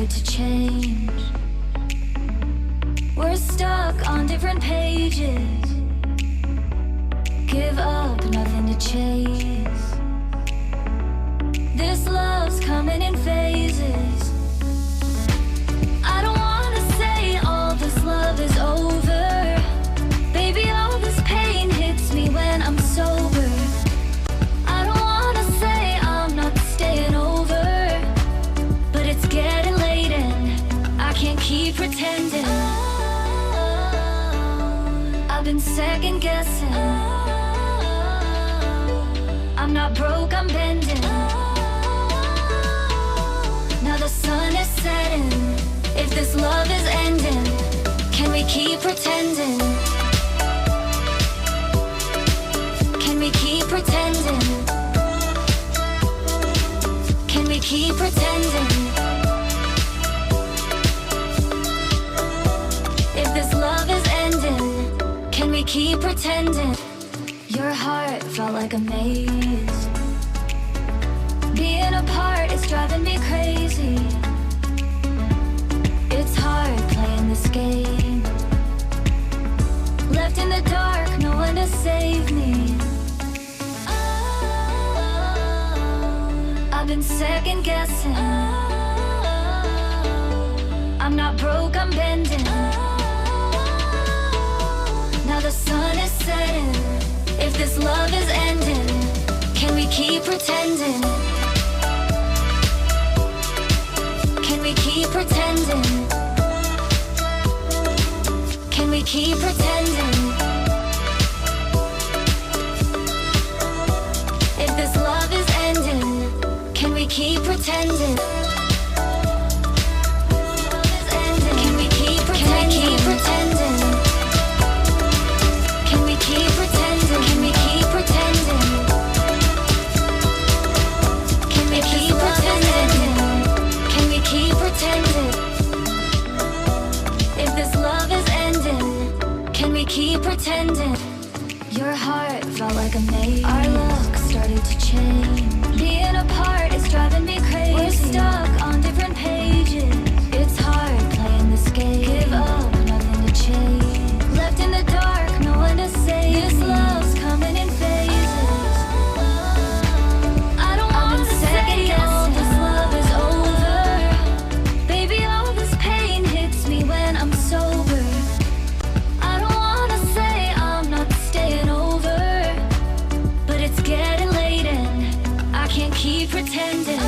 started to change. We're stuck on different pages. Give up, nothing to chase. This love's coming in phases. I don't wanna say all this love is over. Baby, all this pain hits me when I'm sober. I don't wanna say I'm not staying over, but it's getting late and I can't keep pretending. I've been second guessing. I'm not broke, I'm bending. Now the sun is setting. If this love is ending, can we keep pretending? Can we keep pretending? Can we keep pretending? If this love is ending, can we keep pretending? Your heart felt like a maze. Being apart is driving me crazy. It's hard playing this game. Left in the dark, no one to save me. I've been second guessing. I'm not broke, I'm bending. Now the sun is setting. If this love is ending, can we keep pretending? Can we keep pretending? Can we keep pretending? If this love is ending, can we keep pretending? Can we keep pretending? Can we keep pretending? Can we keep pretending? Can we keep pretending? Can we keep pretending? If this love is ending, can we keep pretending? Your heart felt like a maze. Our luck started to change. Being apart is driving me crazy. We're stuck on different pages. It's hard playing this game. Give up, nothing to chase. Left in the dark, no one to save. This love's coming in phases. I don't wanna say all this love is over. Baby, all this pain hits me when I'm sober. I don't wanna say I'm not staying over, but it's getting late and I can't keep pretending.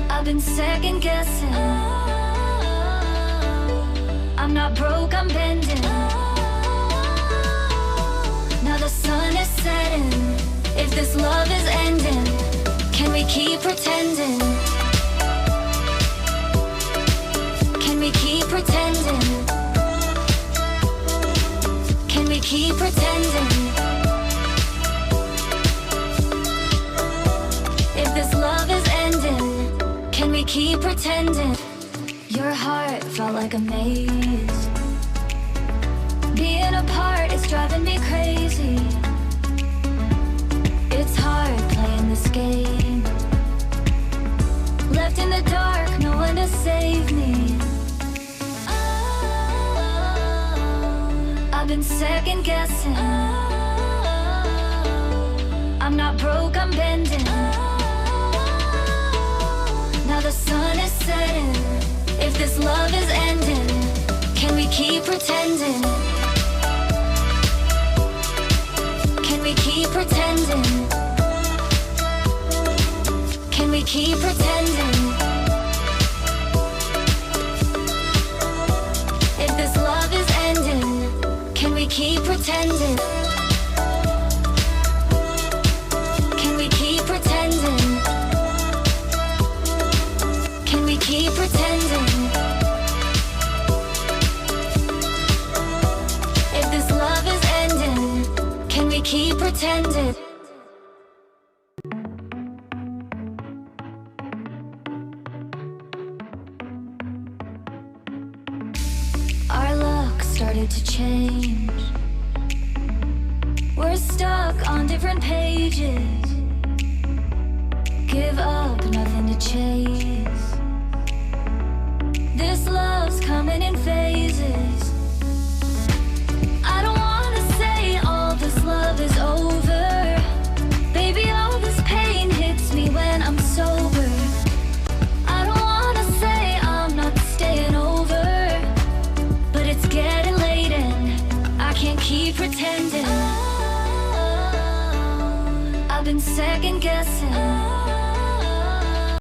I've been second guessing. I'm not broke, I'm bending. Now the sun is setting. If this love is ending, can we keep pretending? Can we keep pretending? Can we keep pretending? If this love is ending, can we keep pretending? Your heart felt like a maze. Being apart is driving me crazy. It's hard playing this game. Left in the dark, no one to save me. I've been second guessing. I'm not broke, I'm bending. Now the sun is setting. If this love is ending, can we keep pretending? Can we keep pretending? Can we keep pretending? If this love is ending, can we keep pretending? Can we keep pretending? Can we keep pretending? If this love is ending, can we keep pretending? Our luck started to change. We're stuck on different pages. Give up, nothing to chase. second guessing.